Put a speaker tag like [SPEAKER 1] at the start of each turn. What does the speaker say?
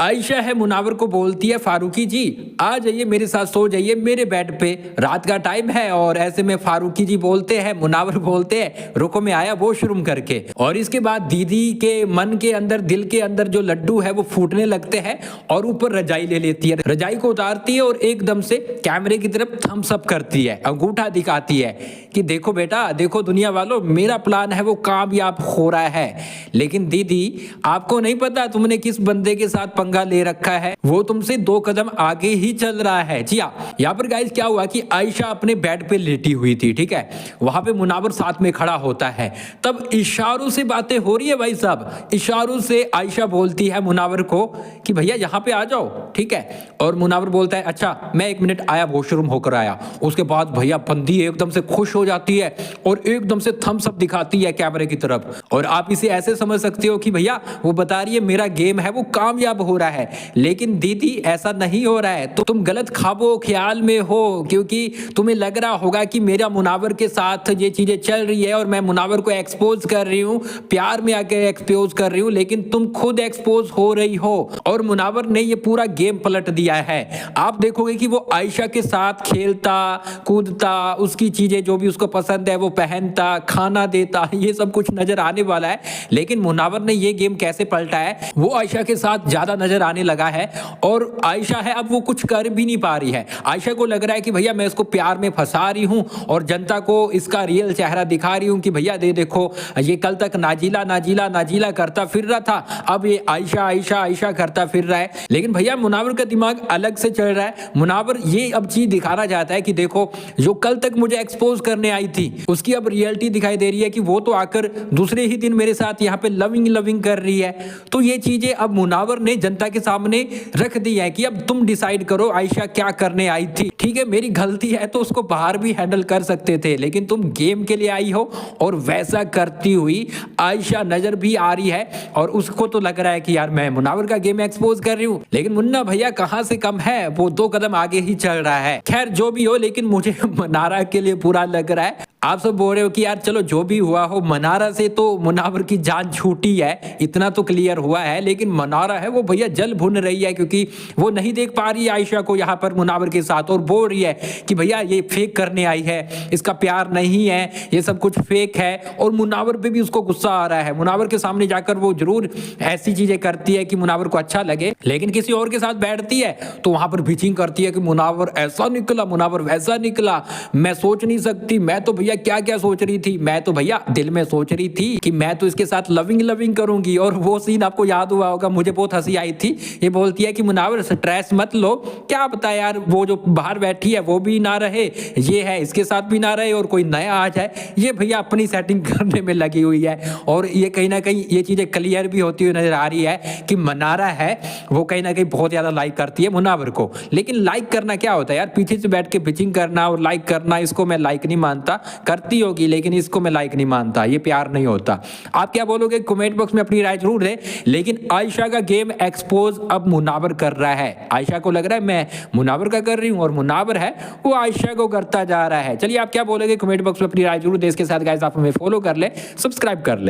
[SPEAKER 1] आयशा है मुनावर को बोलती है फारूकी जी आ जाइए मेरे साथ सो जाइए मेरे बेड पे, रात का टाइम है। और ऐसे में फारूकी जी बोलते हैं, मुनावर बोलते हैं रुको मैं आया वॉशरूम करके। और इसके बाद दीदी के मन के अंदर दिल के अंदर जो लड्डू है वो फूटने लगते हैं और ऊपर रजाई ले लेती है, रजाई को उतारती है और एकदम से कैमरे की तरफ थम्स अप करती है, अंगूठा दिखाती है कि देखो बेटा देखो दुनिया वालों मेरा प्लान है वो कामयाब हो रहा है। लेकिन दीदी आपको नहीं पता तुमने किस बंदे के साथ पंगा ले रखा है, वो तुमसे 2 कदम आगे ही चल रहा है। जी हाँ, यहाँ पर गाइस क्या हुआ कि आयशा अपने बेड पे लेटी हुई थी, ठीक है, वहां पे मुनावर साथ में खड़ा होता है। तब इशारों से बातें हो रही है भाई साहब, इशारों से आयशा बोलती है मुनावर को कि भैया यहाँ पे आ जाओ, ठीक है। और मुनावर बोलता है अच्छा मैं 1 मिनट आया वॉशरूम होकर आया। उसके बाद भैया बंदी एकदम से खुश हो जाती है और एकदम से थम्स अप दिखाती है कैमरे की तरफ। और आप इसे ऐसे समझ सकते हो कि भैया वो बता रही है मेरा गेम है वो कामयाब हो रहा है। लेकिन दीदी ऐसा नहीं हो रहा है, तो तुम गलत ख्वाबो ख्याल में हो, क्योंकि तुम्हें लग रहा होगा कि मेरा मुनावर के साथ ये चीजें चल रही है और मैं मुनावर को एक्सपोज कर रही हूँ, प्यार में आकर एक्सपोज कर रही हूँ, लेकिन तुम खुद एक्सपोज हो रही हो। और मुनावर ने ये पूरा गेम पलट दिया है। आप देखोगे कि वो आयशा के साथ खेलता कूदता, उसकी चीजें जो भी उसको पसंद है वो पहनता, खाना देता, ये सब कुछ नजर आने वाला है। लेकिन मुनावर ने ये गेम कैसे पलटा है, वो आयशा के साथ ज्यादा नजर आने लगा है। और आयशा है अब वो कुछ कर भी नहीं पा रही है। आयशा को लग रहा है कि भैया मैं इसको प्यार में फंसा रही हूँ और जनता को इसका रियल चेहरा दिखा रही हूँ कि भैया दे देखो ये कल तक नाजिला नाजिला नाजिला करता फिर रहा था, अब ये आयशा आयशा आयशा करता फिर रहा है। लेकिन भैया मुनावर का दिमाग अलग से चल रहा है। मुनावर ये अब चीज दिखाना चाहता है कि देखो जो कल तक मुझे एक्सपोज करने आई थी उसकी अब रियलिटी दिखाई दे रही है कि वो तो आकर दूसरे ही दिन मेरे साथ यहाँ पे लविंग लविंग कर रही है। तो ये चीजें अब मुनावर ने जनता के सामने रख दी है कि अब तुम डिसाइड करो आयशा क्या करने आई थी। ठीक है मेरी गलती है तो उसको बाहर भी हैंडल कर सकते थे, लेकिन तुम गेम के लिए आई हो और वैसा करती हुई आयशा नजर भी आ रही है। और उसको तो लग रहा है कि यार मैं मुनावर का गेम एक्सपोज कर रही हूँ, लेकिन मुन्ना भैया कहाँ से कम है, वो 2 कदम आगे ही चल रहा है। खैर जो भी हो, लेकिन मुझे मनारा के लिए बुरा लग रहा है। आप सब बोल रहे हो कि यार चलो जो भी हुआ हो, मनारा से तो मुनावर की जान छूटी है, इतना तो क्लियर हुआ है। लेकिन मनारा है वो भैया जल भुन रही है, क्योंकि वो नहीं देख पा रही है आयशा को यहाँ पर मुनावर के साथ, और बोल रही है कि भैया ये फेक करने आई है, इसका प्यार नहीं है, ये सब कुछ फेक है। और मुनावर पे भी उसको गुस्सा आ रहा है। मुनावर के सामने जाकर वो जरूर ऐसी चीजें करती है कि मुनावर को अच्छा लगे, लेकिन किसी और के साथ बैठती है तो वहां पर बिचिंग करती है कि मुनावर ऐसा निकला, मुनावर वैसा निकला, मैं सोच नहीं सकती, मैं तो भैया क्या क्या सोच रही थी, मैं तो भैया दिल में सोच रही थी कि मैं तो इसके साथ लविंग लविंग करूंगी। और वो सीन आपको याद हुआ होगा, मुझे बहुत हंसी आई थी। ये बोलती है कि मुनावर स्ट्रेस मत लो, क्या पता यार वो जो बाहर बैठी है वो भी ना रहे, ये है इसके साथ भी ना रहे और कोई नया आ जाए। ये भैया अपनी सेटिंग करने में लगी हुई है। और ये कहीं ना कहीं ये चीजें क्लियर भी होती हुई नजर आ रही है कि मनारा है वो कहीं ना कहीं बहुत ज्यादा लाइक करती है मुनावर को। लेकिन लाइक करना क्या होता है यार, पीछे से बैठ के पिचिंग करना और लाइक करना, इसको मैं लाइक नहीं मानता। करती होगी लेकिन इसको मैं लाइक नहीं मानता, ये प्यार नहीं होता। आप क्या बोलोगे कमेंट बॉक्स में अपनी राय जरूर दें। लेकिन आयशा का गेम एक्सपोज अब मुनावर कर रहा है। आयशा को लग रहा है मैं मुनावर का कर रही हूं और मुनावर है वो आयशा को करता जा रहा है। चलिए आप क्या बोलोगे कमेंट बॉक्स में अपनी राय जरूर दें। इसके साथ गाइस आप हमें फॉलो कर ले, सब्सक्राइब कर ले।